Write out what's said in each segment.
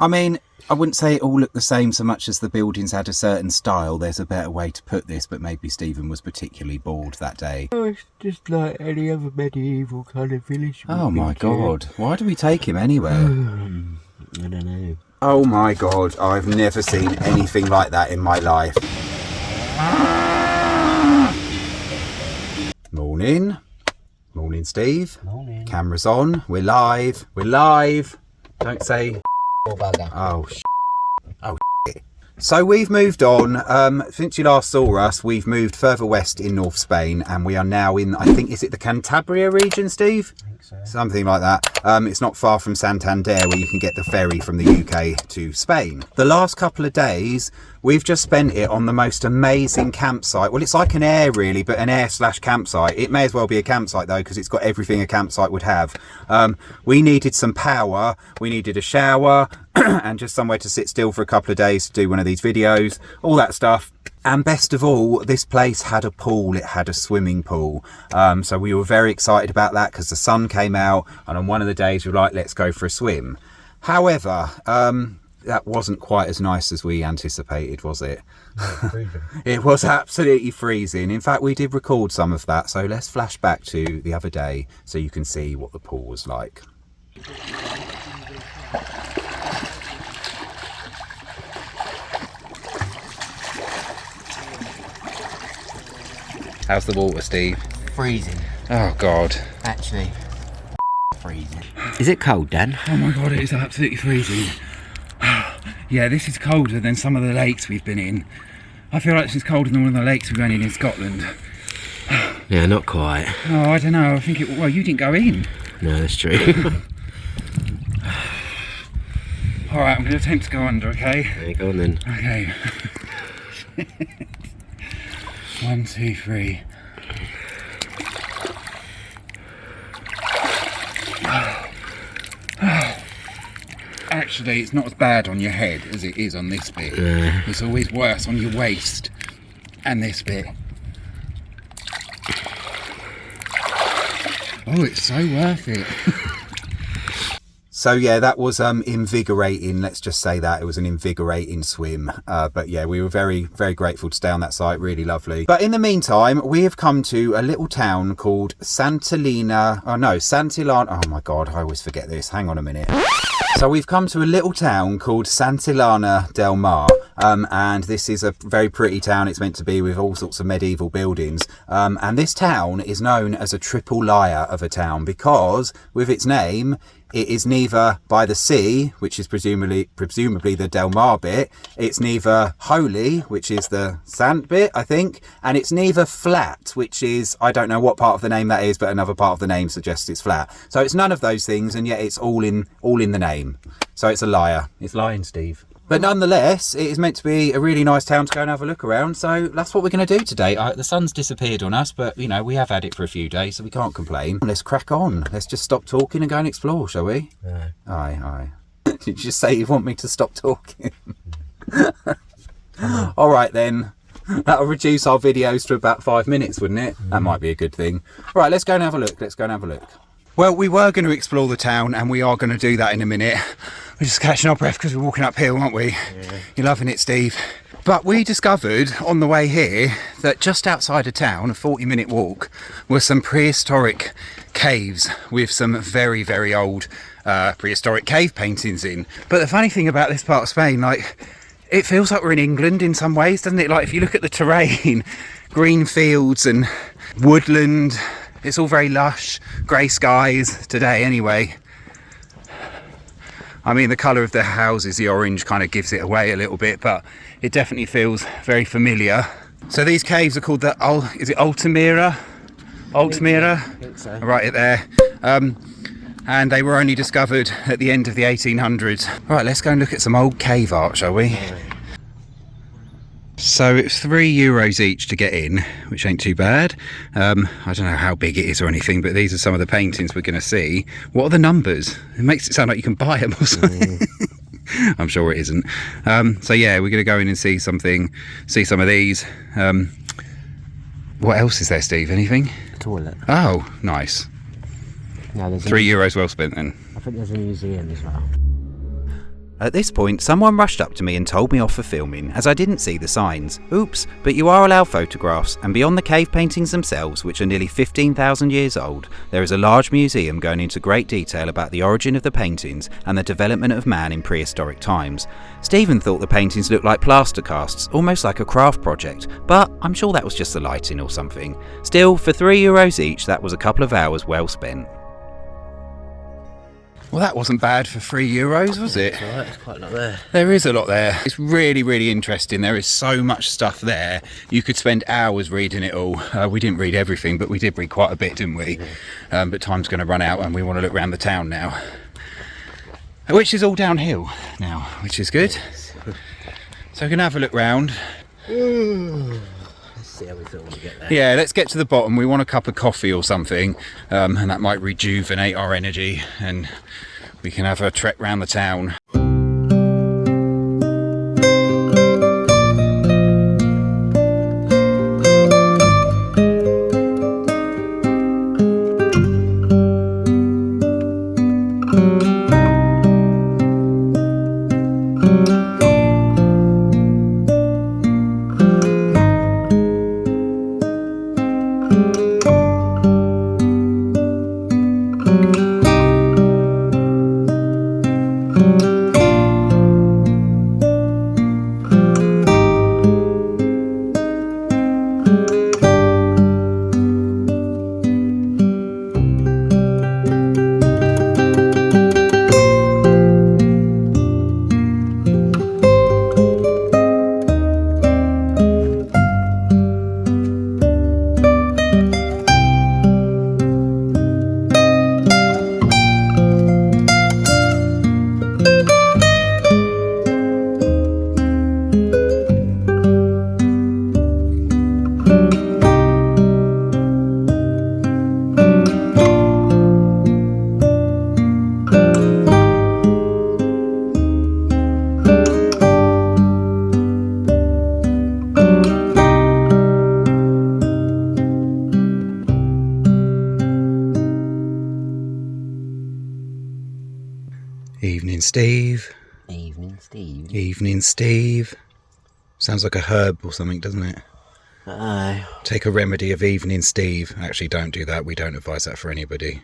I mean, I wouldn't say it all looked the same so much as the buildings had a certain style. There's a better way to put this, but maybe Stephen was particularly bored that day. Oh, it's just like any other medieval kind of village. Oh my God, why do we take him anywhere? I don't know. Oh my God, I've never seen anything like that in my life. Morning. Morning, Steve. Morning. Camera's on. We're live. We're live. Don't say Oh, bugger. oh shit. So we've moved on. Since you last saw us, we've moved further west in North Spain, and we are now in, I think, is it the Cantabria region, Steve? I think so. Something like that. It's not far from Santander, where you can get the ferry from the UK to Spain. The last couple of days, we've just spent it on the most amazing campsite. Well, it's like an air really, but an air/campsite. It may as well be a campsite though, because it's got everything a campsite would have. We needed some power, we needed a shower, and just somewhere to sit still for a couple of days to do one of these videos, all that stuff. And best of all, this place had a pool. It had a swimming pool. So we were very excited about that because the sun came out, and on one of the days we were like, let's go for a swim. However, that wasn't quite as nice as we anticipated, was it? It was absolutely freezing. In fact, we did record some of that, so let's flash back to the other day so you can see what the pool was like. How's the water, Steve? Freezing. Oh God. Actually, freezing. Is it cold, Dan? Oh my God, it is absolutely freezing. Yeah, this is colder than some of the lakes we've been in. I feel like this is colder than one of the lakes we've been in Scotland. Yeah, not quite. Oh, I don't know. I think it. Well, you didn't go in. No, that's true. All right, I'm going to attempt to go under. Okay. Yeah, go on then. Okay. 1, 2, 3. Actually, it's not as bad on your head as it is on this bit. It's always worse on your waist and this bit. Oh, it's so worth it. So yeah, that was invigorating. Let's just say that it was an invigorating swim. But yeah, we were very, very grateful to stay on that site. Really lovely. But in the meantime, we have come to a little town called Santillana. Oh my God, I always forget this. Hang on a minute. So we've come to a little town called Santillana del Mar, and this is a very pretty town. It's meant to be, with all sorts of medieval buildings, and this town is known as a triple liar of a town because with its name it is neither by the sea, which is presumably the Del Mar bit, it's neither holy, which is the sand bit, I think, and it's neither flat, which is, I don't know what part of the name that is, but another part of the name suggests it's flat. So it's none of those things, and yet it's all in the name. So it's a liar. It's lying, Steve. But nonetheless, it is meant to be a really nice town to go and have a look around. So that's what we're going to do today. The sun's disappeared on us, but, you know, we have had it for a few days, so we can't complain. Let's crack on. Let's just stop talking and go and explore, shall we? Yeah. Aye. Did you just say you want me to stop talking? All right, then. That'll reduce our videos to about 5 minutes, wouldn't it? That might be a good thing. All right, let's go and have a look. Well, we were going to explore the town, and we are going to do that in a minute. We're just catching our breath because we're walking uphill, aren't we? Yeah. You're loving it, Steve. But we discovered on the way here that just outside of town, a 40-minute walk, were some prehistoric caves with some very, very old prehistoric cave paintings in. But the funny thing about this part of Spain, like, it feels like we're in England in some ways, doesn't it? Like, if you look at the terrain, green fields and woodland, it's all very lush, grey skies today anyway. I mean, the colour of the houses, the orange, kind of gives it away a little bit, but it definitely feels very familiar. So these caves are called is it Altamira? Altamira? I think so. Right there. And they were only discovered at the end of the 1800s. Right, let's go and look at some old cave art, shall we? So it's €3 each to get in, which ain't too bad. I don't know how big it is or anything, but these are some of the paintings we're going to see. What are the numbers? It makes it sound like you can buy them or something. I'm sure it isn't. So yeah, we're going to go in and see some of these. What else is there, Steve? Anything? Toilet. Oh, nice. No, there's €3 well spent then. I think there's a museum as well. At this point, someone rushed up to me and told me off for filming, as I didn't see the signs. Oops, but you are allowed photographs, and beyond the cave paintings themselves, which are nearly 15,000 years old, there is a large museum going into great detail about the origin of the paintings and the development of man in prehistoric times. Stephen thought the paintings looked like plaster casts, almost like a craft project, but I'm sure that was just the lighting or something. Still, for €3 each, that was a couple of hours well spent. Well, that wasn't bad for €3, was it? It's alright, there's quite a lot there. There is a lot there. It's really, really interesting. There is so much stuff there. You could spend hours reading it all. We didn't read everything, but we did read quite a bit, didn't we? But time's going to run out and we want to look around the town now. Which is all downhill now, which is good. So we're going to have a look round. Let's see how we feel when we get there. Yeah, let's get to the bottom. We want a cup of coffee or something, and that might rejuvenate our energy, and we can have a trek round the town. Evening, Steve. Evening, Steve. Evening, Steve. Sounds like a herb or something, doesn't it? Aye. Take a remedy of Evening, Steve. Actually, don't do that. We don't advise that for anybody.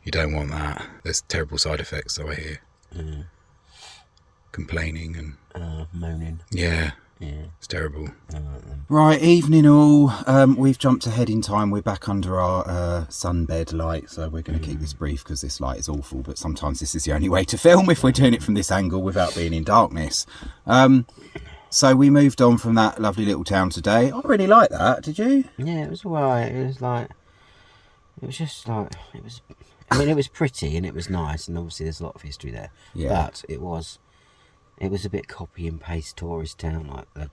You don't want that. There's terrible side effects, so I hear. Complaining and... moaning. Yeah. Yeah. It's terrible. Right, evening all. We've jumped ahead in time. We're back under our sunbed light, so we're going to keep this brief because this light is awful, but sometimes this is the only way to film if we're doing it from this angle without being in darkness. So we moved on from that lovely little town today. I really like that, did you? Yeah, it was alright. It was like... It was just like... It was... I mean, it was pretty and it was nice, and obviously there's a lot of history there. Yeah. But it was a bit copy and paste tourist town. Like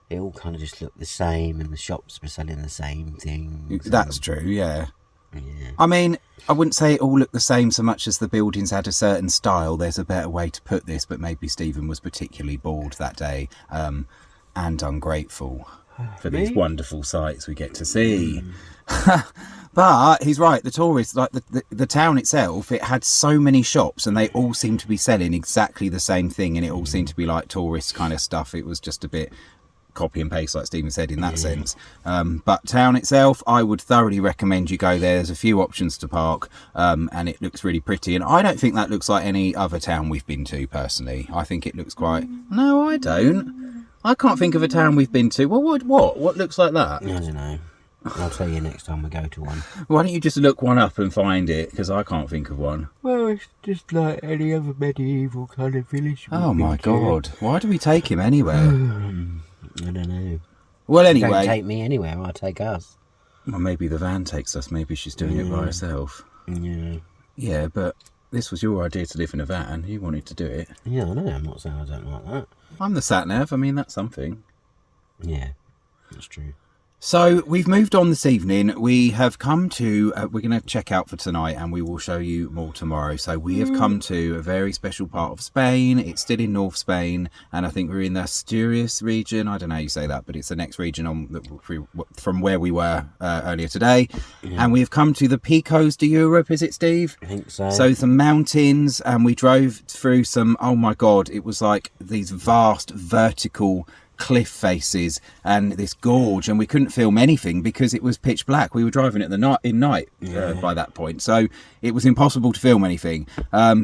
it all kind of just looked the same, and the shops were selling the same things. That's true, yeah. Yeah. I mean, I wouldn't say it all looked the same so much as the buildings had a certain style. There's a better way to put this, but maybe Stephen was particularly bored that day and ungrateful for these wonderful sights we get to see. But he's right, the tourists, like the town itself, it had so many shops and they all seemed to be selling exactly the same thing, and it all seemed to be like tourist kind of stuff. It was just a bit copy and paste, like Stephen said, in that sense. But town itself, I would thoroughly recommend you go there. There's a few options to park, and it looks really pretty, and I don't think that looks like any other town we've been to personally. I think it looks quite... No, I don't. I can't think of a town we've been to. Well, what looks like that? I don't know. I'll tell you next time we go to one. Why don't you just look one up and find it, because I can't think of one. Well, it's just like any other medieval kind of village. Oh my god, why do we take him anywhere? I don't know. Well, anyway, Don't take me anywhere, I'll take us. Well, maybe the van takes us. Maybe she's doing it by herself. Yeah. Yeah, but this was your idea to live in a van. You wanted to do it. Yeah, I know. I'm not saying I don't like that. I'm the sat nav. I mean, that's something. Yeah, that's true. So we've moved on this evening. We have come to, we're going to check out for tonight and we will show you more tomorrow. So we have come to a very special part of Spain. It's still in North Spain, and I think we're in the Asturias region. I don't know how you say that, but it's the next region from where we were earlier today. Yeah. And we have come to the Picos de Europa, is it, Steve? I think so. So some mountains, and we drove through some, oh my God, it was like these vast vertical cliff faces and this gorge, and we couldn't film anything because it was pitch black. We were driving at the night by that point, so it was impossible to film anything.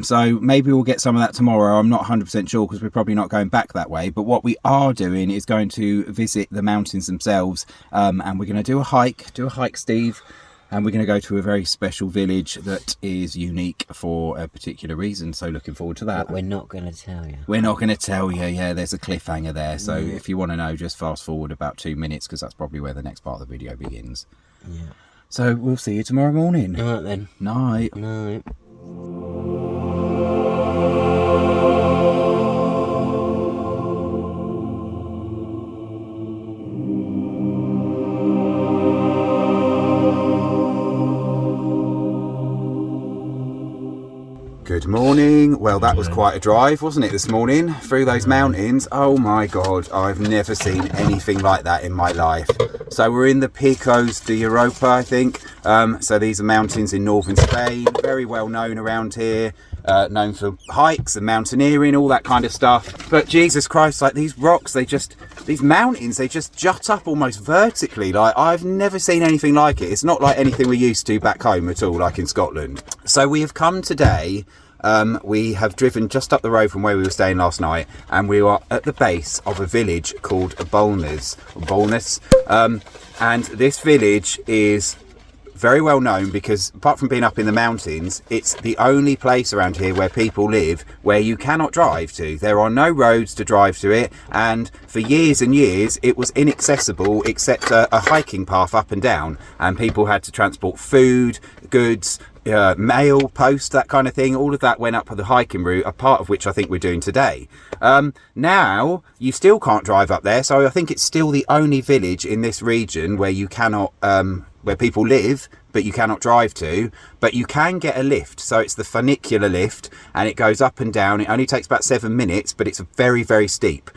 So maybe we'll get some of that tomorrow. I'm not 100% sure because we're probably not going back that way, but what we are doing is going to visit the mountains themselves, and we're going to do a hike, Steve. And we're going to go to a very special village that is unique for a particular reason. So looking forward to that. But we're not going to tell you. We're not going to tell you. Yeah, there's a cliffhanger there. So if you want to know, just fast forward about 2 minutes because that's probably where the next part of the video begins. Yeah. So we'll see you tomorrow morning. All right then. Night. Night. Good morning. Well, that was quite a drive, wasn't it, this morning through those mountains? Oh my God, I've never seen anything like that in my life. So we're in the Picos de Europa, I think. So these are mountains in northern Spain, very well known around here, known for hikes and mountaineering, all that kind of stuff. But Jesus Christ, like these rocks, these mountains, they just jut up almost vertically. Like I've never seen anything like it. It's not like anything we're used to back home at all, like in Scotland. So we have come today. We have driven just up the road from where we were staying last night, and we are at the base of a village called Bulnes. And this village is very well known because apart from being up in the mountains, it's the only place around here where people live where you cannot drive to. There are no roads to drive to it, and for years and years it was inaccessible except a hiking path up and down, and people had to transport food, goods, mail, post, that kind of thing. All of that went up the hiking route, a part of which I think we're doing today. Now you still can't drive up there, so I think it's still the only village in this region where you cannot where people live but you cannot drive to, but you can get a lift. So it's the funicular lift, and it goes up and down. It only takes about 7 minutes, but it's very, very steep.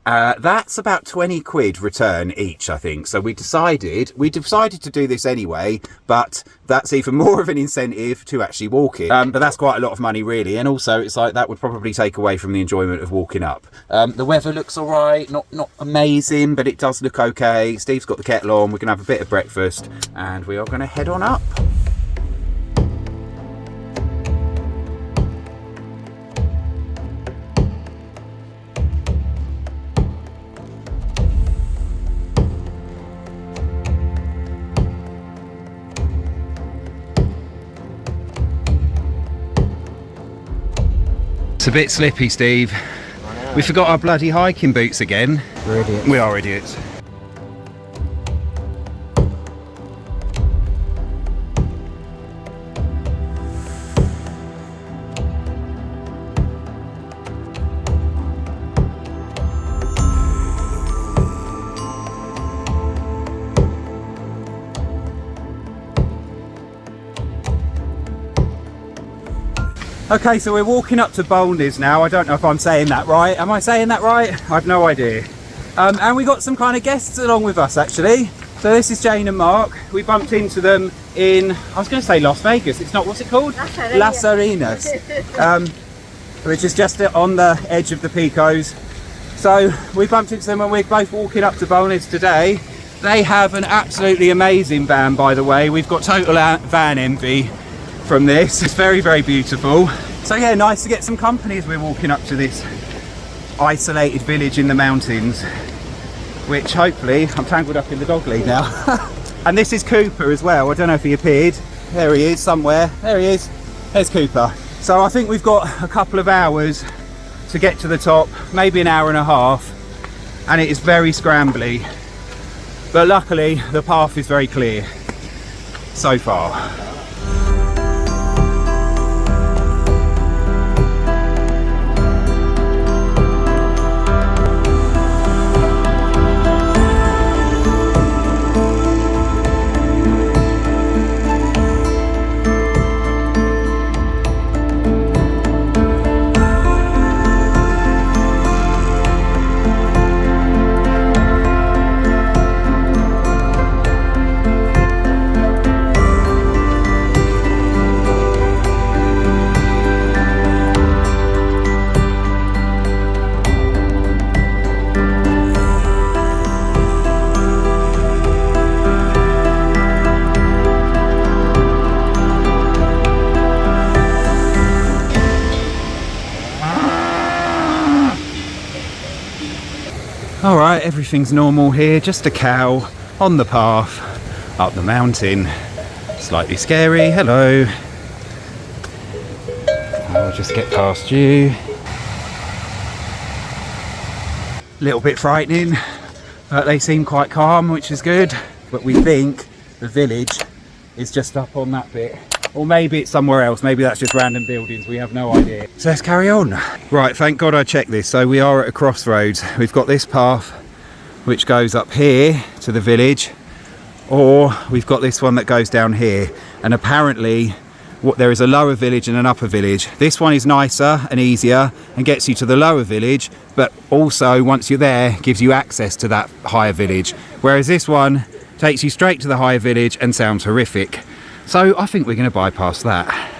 That's about 20 quid return each, I think. So we decided to do this anyway, but that's even more of an incentive to actually walk it. But that's quite a lot of money really, and also it's like that would probably take away from the enjoyment of walking up. The weather looks all right, not amazing, but it does look okay. Steve's got the kettle on, we're gonna have a bit of breakfast, and we are gonna head on up. It's a bit slippy, Steve. We forgot our bloody hiking boots again. We're idiots. We are idiots. Okay, so we're walking up to Bulnes now. I don't know if I'm saying that right. Am I saying that right? I've no idea. And we got some kind of guests along with us actually. So this is Jane and Mark. We bumped into them in, I was going to say Las Vegas. It's not, what's it called? Las Arenas. Which is just on the edge of the Picos. So we bumped into them and we're both walking up to Bulnes today. They have an absolutely amazing van, by the way. We've got total van envy from this. It's very, very beautiful. So yeah, nice to get some company as we're walking up to this isolated village in the mountains, which hopefully, I'm tangled up in the dog lead now. And this is Cooper as well. I don't know if he appeared. There he is somewhere. There he is. There's Cooper. So I think we've got a couple of hours to get to the top, maybe an hour and a half, and it is very scrambly, but luckily the path is very clear so far. All right, everything's normal here. Just a cow on the path up the mountain. Slightly scary. Hello. I'll just get past you. A little bit frightening, but they seem quite calm, which is good. But we think the village is just up on that bit. Or maybe it's somewhere else. Maybe that's just random buildings. We have no idea. So let's carry on. Right, thank God I checked this. So we are at a crossroads. We've got this path which goes up here to the village, or we've got this one that goes down here. And apparently there is a lower village and an upper village. This one is nicer and easier and gets you to the lower village, but also once you're there gives you access to that higher village. Whereas this one takes you straight to the higher village and sounds horrific. So I think we're going to bypass that.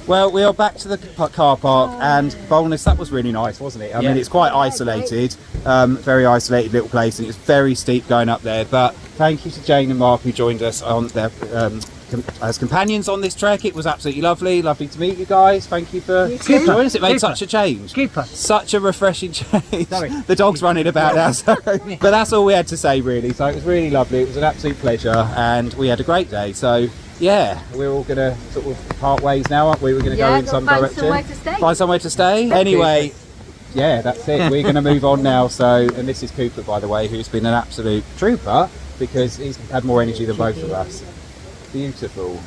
Well, we are back to the car park, and Bulnes, that was really nice, wasn't it? I mean, it's quite isolated, very isolated little place, and it's very steep going up there. But thank you to Jane and Mark who joined us on their as companions on this trek. It was absolutely lovely. Lovely to meet you guys. Thank you for joining us. It made such a change. Such a refreshing change. The dog's running about now, sorry. But that's all we had to say, really. So it was really lovely. It was an absolute pleasure, and we had a great day. So yeah, we're all going to sort of part ways now, aren't we? We're going to go in some direction. Find somewhere to stay. Anyway, yeah, that's it. We're going to move on now. So, and this is Cooper, by the way, who's been an absolute trooper because he's had more energy than both of us. Beautiful.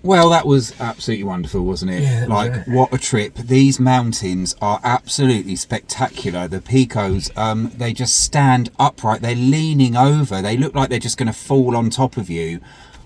Well, that was absolutely wonderful, wasn't it? Yeah, like, what a trip. These mountains are absolutely spectacular. The Picos, they just stand upright. They're leaning over. They look like they're just going to fall on top of you.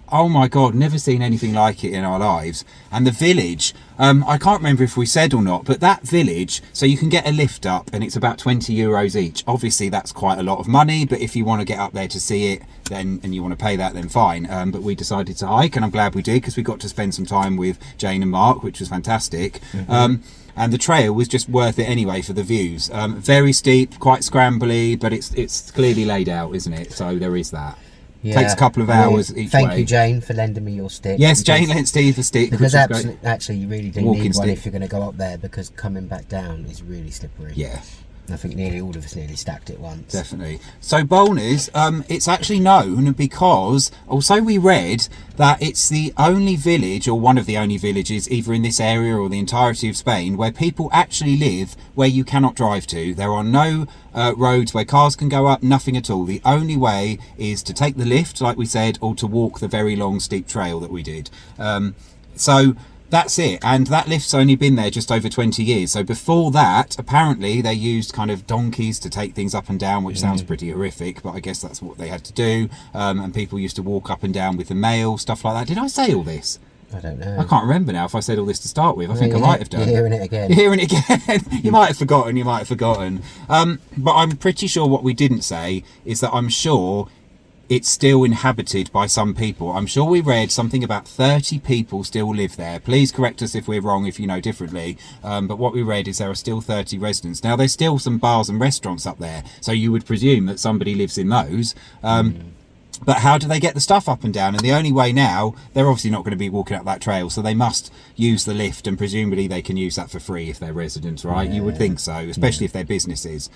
Oh my God, never seen anything like it in our lives. And the village, I can't remember if we said or not, but that village, so you can get a lift up and it's about 20 euros each. Obviously that's quite a lot of money, but if you want to get up there to see it, then and you want to pay that, then fine. But we decided to hike, and I'm glad we did, because we got to spend some time with Jane and Mark, which was fantastic. And the trail was just worth it anyway for the views. Very steep, quite scrambly, but it's clearly laid out, isn't it? So there is that. Yeah. Takes a couple of hours each way. Thank you, Jane, for lending me your stick. Yes, Jane lent Steve a stick. Because actually you really do need one if you're going to go up there, because coming back down is really slippery. Yeah. I think nearly all of us nearly stacked it once. Definitely. So Bulnes, it's actually known because also we read that it's the only village, or one of the only villages, either in this area or the entirety of Spain, where people actually live where you cannot drive to. There are no roads where cars can go up, nothing at all. The only way is to take the lift, like we said, or to walk the very long steep trail that we did. So that's it, and that lift's only been there just over 20 years. So before that, apparently they used kind of donkeys to take things up and down, which sounds pretty horrific, but I guess that's what they had to do. And people used to walk up and down with the mail, stuff like that. Did I say all this? I don't know. I can't remember now if I said all this to start with. I think I might have done. You're hearing it again. You're hearing it again. You might have forgotten. But I'm pretty sure what we didn't say is that I'm sure it's still inhabited by some people. I'm sure we read something about 30 people still live there. Please correct us if we're wrong, if you know differently. But what we read is there are still 30 residents. Now, there's still some bars and restaurants up there, so you would presume that somebody lives in those. But how do they get the stuff up and down? And the only way now, they're obviously not going to be walking up that trail, so they must use the lift, and presumably they can use that for free if they're residents, right? You would think so, especially if they're businesses.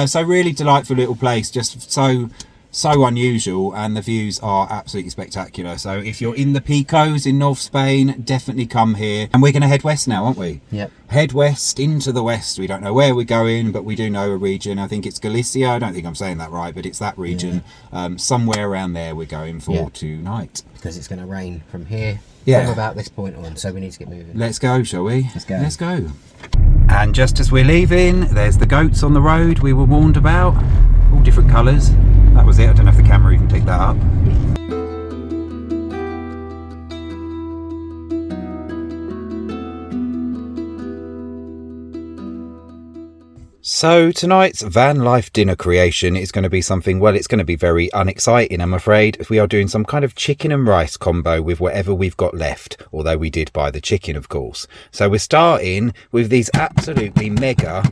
So really delightful little place, just so unusual, and the views are absolutely spectacular. So if you're in the Picos in North Spain, definitely come here. And we're going to head west now, aren't we? Yep. Head west into the west. We don't know where we're going, but we do know a region. I think it's Galicia. I don't think I'm saying that right, but it's that region. Somewhere around there we're going for tonight. Because it's going to rain from here, from about this point on, so we need to get moving. Let's go, shall we? Let's go. Let's go. And just as we're leaving, there's the goats on the road we were warned about. All different colours. That was it. I don't know if the camera even picked that up. So tonight's van life dinner creation is going to be something, well, it's going to be very unexciting, I'm afraid. We are doing some kind of chicken and rice combo with whatever we've got left, although we did buy the chicken, of course. So we're starting with these absolutely mega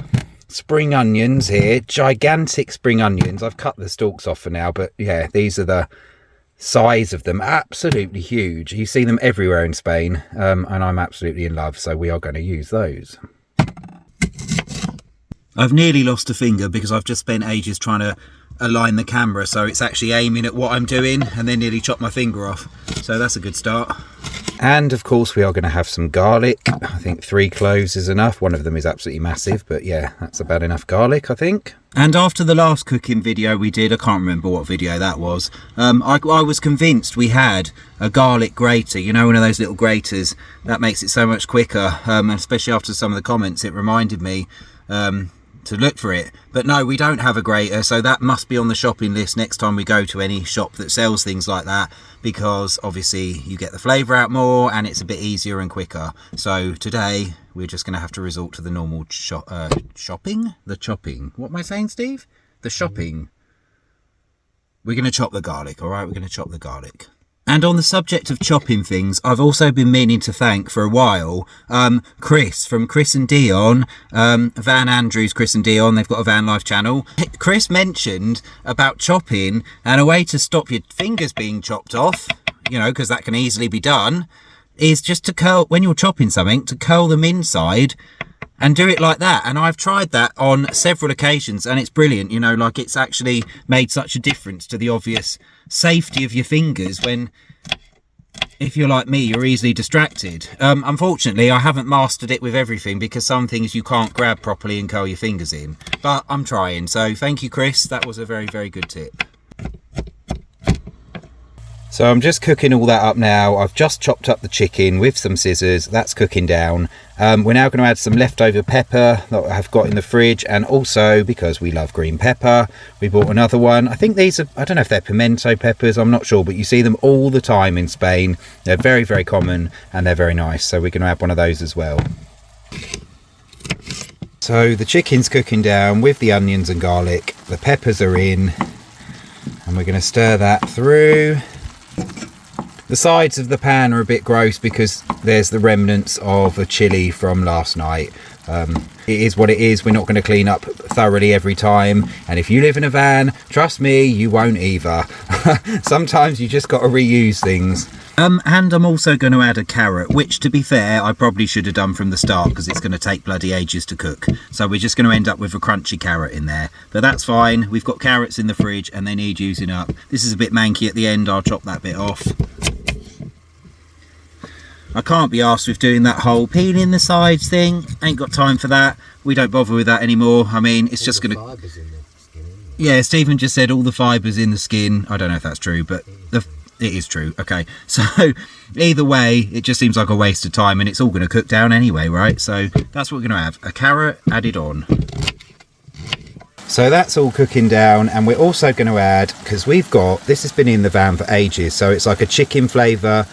spring onions here, gigantic spring onions. I've cut the stalks off for now, but yeah, these are the size of them, absolutely huge. You see them everywhere in Spain, and I'm absolutely in love, so we are going to use those. I've nearly lost a finger because I've just spent ages trying to align the camera so it's actually aiming at what I'm doing, and then nearly chopped my finger off. So that's a good start. And of course we are going to have some garlic. I think 3 cloves is enough. One of them is absolutely massive, but yeah, that's about enough garlic, I think. And after the last cooking video we did, I can't remember what video that was, I was convinced we had a garlic grater, you know, one of those little graters that makes it so much quicker, and especially after some of the comments it reminded me to look for it. But no, we don't have a grater, so that must be on the shopping list next time we go to any shop that sells things like that, because obviously you get the flavour out more and it's a bit easier and quicker. So today we're just going to have to resort to the normal chopping. What am I saying, Steve? The shopping. We're going to chop the garlic, all right? We're going to chop the garlic. And on the subject of chopping things, I've also been meaning to thank for a while Chris from Chris and Dion, Van Andrews, Chris and Dion, they've got a van life channel. Chris mentioned about chopping, and a way to stop your fingers being chopped off, you know, because that can easily be done, is just to curl, when you're chopping something, to curl them inside and do it like that. And I've tried that on several occasions and it's brilliant, you know, like it's actually made such a difference to the obvious safety of your fingers when, if you're like me, you're easily distracted. Unfortunately I haven't mastered it with everything because some things you can't grab properly and curl your fingers in, but I'm trying. So thank you, Chris, that was a very, very good tip. So I'm just cooking all that up now. I've just chopped up the chicken with some scissors. That's cooking down. We're now going to add some leftover pepper that I've got in the fridge, and also, because we love green pepper, we bought another one. I think these are, I don't know if they're pimento peppers, I'm not sure, but you see them all the time in Spain. They're very, very common and they're very nice. So we're going to add one of those as well. So the chicken's cooking down with the onions and garlic. The peppers are in, and we're going to stir that through. The sides of the pan are a bit gross because there's the remnants of a chili from last night. It is what it is. We're not going to clean up thoroughly every time, and if you live in a van, trust me, you won't either. Sometimes you just got to reuse things. And I'm also going to add a carrot, which, to be fair, I probably should have done from the start because it's going to take bloody ages to cook. So we're just going to end up with a crunchy carrot in there. But that's fine. We've got carrots in the fridge and they need using up. This is a bit manky at the end. I'll chop that bit off. I can't be arsed with doing that whole peeling the sides thing. Ain't got time for that. We don't bother with that anymore. I mean, it's just going to... Yeah, Stephen just said all the fibres in the skin. I don't know if that's true, but it is true. Okay, so either way, it just seems like a waste of time, and it's all going to cook down anyway, right? So that's what we're going to have. A carrot added on. So that's all cooking down, and we're also going to add, because we've got, this has been in the van for ages, so it's like a chicken flavour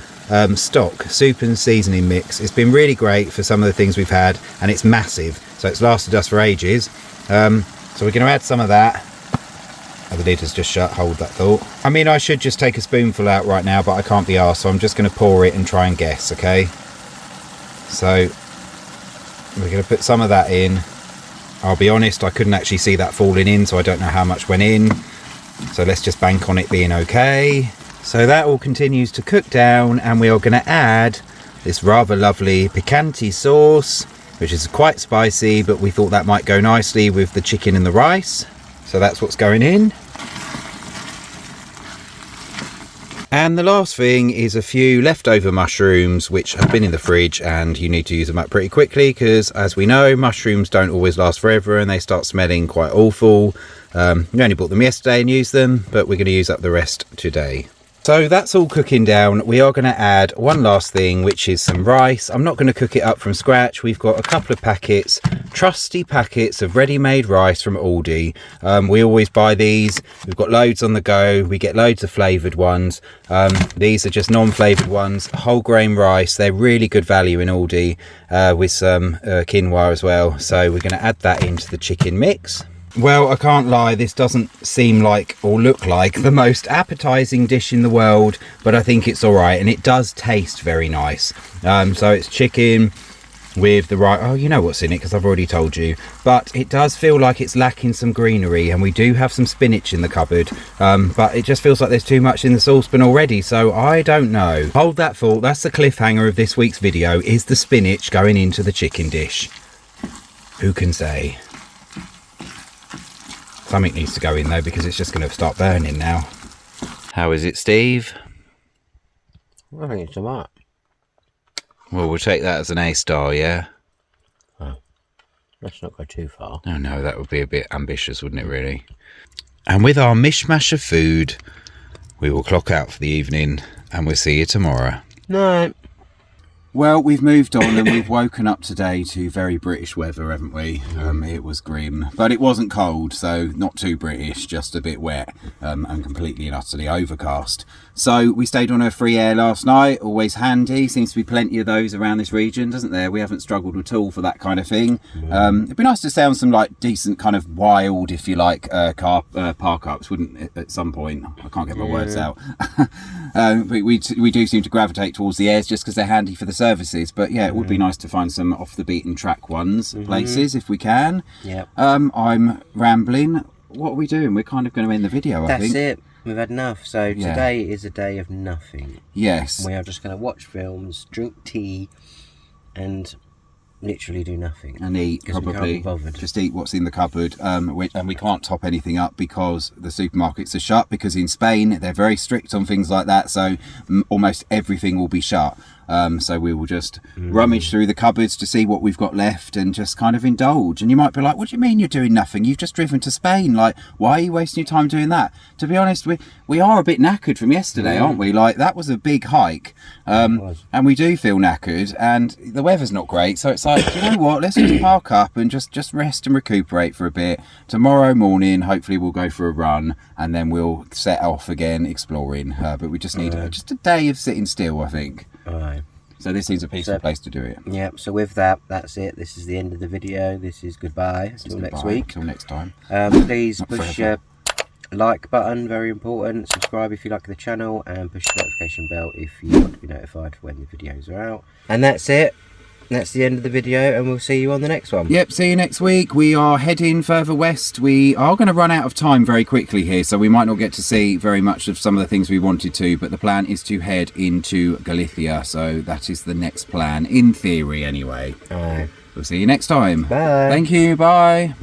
stock soup and seasoning mix. It's been really great for some of the things we've had, and it's massive, so it's lasted us for ages. So we're going to add some of that. Oh, the lid has just shut, hold that thought. I mean, I should just take a spoonful out right now, but I can't be arsed, so I'm just going to pour it and try and guess, okay? So we're going to put some of that in. I'll be honest, I couldn't actually see that falling in, so I don't know how much went in. So let's just bank on it being okay. So that all continues to cook down, and we are going to add this rather lovely picante sauce, which is quite spicy, but we thought that might go nicely with the chicken and the rice. So that's what's going in. And the last thing is a few leftover mushrooms which have been in the fridge, and you need to use them up pretty quickly because, as we know, mushrooms don't always last forever and they start smelling quite awful. We only bought them yesterday and used them, but we're going to use up the rest today. So that's all cooking down. We are going to add one last thing, which is some rice. I'm not going to cook it up from scratch. We've got a couple of packets, trusty packets of ready-made rice from Aldi. We always buy these. We've got loads on the go. We get loads of flavoured ones. These are just non-flavoured ones, whole grain rice. They're really good value in Aldi, with some quinoa as well. So we're going to add that into the chicken mix. Well, I can't lie, this doesn't seem like or look like the most appetizing dish in the world, but I think it's all right, and it does taste very nice. So it's chicken with the right, oh, you know what's in it because I've already told you, but it does feel like it's lacking some greenery, and we do have some spinach in the cupboard, but it just feels like there's too much in the saucepan already, so I don't know. Hold that thought. That's the cliffhanger of this week's video, is the spinach going into the chicken dish? Who can say? Something needs to go in though, because it's just going to start burning now. How is it, Steve? I think it's alright. Well, we'll take that as an A star, yeah? Oh, let's not go too far. Oh no, that would be a bit ambitious, wouldn't it, really? And with our mishmash of food, we will clock out for the evening, and we'll see you tomorrow. No. Well, we've moved on and we've woken up today to very British weather, haven't we? It was grim, but it wasn't cold, so not too British, just a bit wet, and completely and utterly overcast. So we stayed on a free air last night, always handy. Seems to be plenty of those around this region, doesn't there? We haven't struggled at all for that kind of thing. It'd be nice to stay on some like decent kind of wild, if you like, park ups, wouldn't it, at some point? I can't get my words out. But we do seem to gravitate towards the airs just because they're handy for the services. But yeah, it would be nice to find some off the beaten track ones, places, if we can. Yep. I'm rambling. What are we doing? We're kind of going to end the video, I think. That's it. We've had enough. So today is a day of nothing. Yes. We are just going to watch films, drink tea, and literally do nothing. And eat, probably. Just eat what's in the cupboard. And we can't top anything up because the supermarkets are shut, because in Spain they're very strict on things like that. So almost everything will be shut. So we will just rummage through the cupboards to see what we've got left and just kind of indulge. And you might be like, what do you mean you're doing nothing? You've just driven to Spain. Like, why are you wasting your time doing that? To be honest, we are a bit knackered from yesterday, aren't we? Like, that was a big hike. And we do feel knackered, and the weather's not great. So it's like, you know what? Let's just park up and just rest and recuperate for a bit. Tomorrow morning, hopefully we'll go for a run, and then we'll set off again exploring. But we just need just a day of sitting still, I think. So this seems a peaceful place to do it. Yeah, so with that, that's it. This is the end of the video. This is goodbye. Until next week. Until next time. Please push your like button, very important. Subscribe if you like the channel, and push the notification bell if you want to be notified when the videos are out. And that's it. That's the end of the video, and we'll see you on the next one. Yep, see you next week. We are heading further west. We are going to run out of time very quickly here, so we might not get to see very much of some of the things we wanted to, but the plan is to head into Galicia, so that is the next plan, in theory anyway. Bye. We'll see you next time. Bye. Thank you, bye.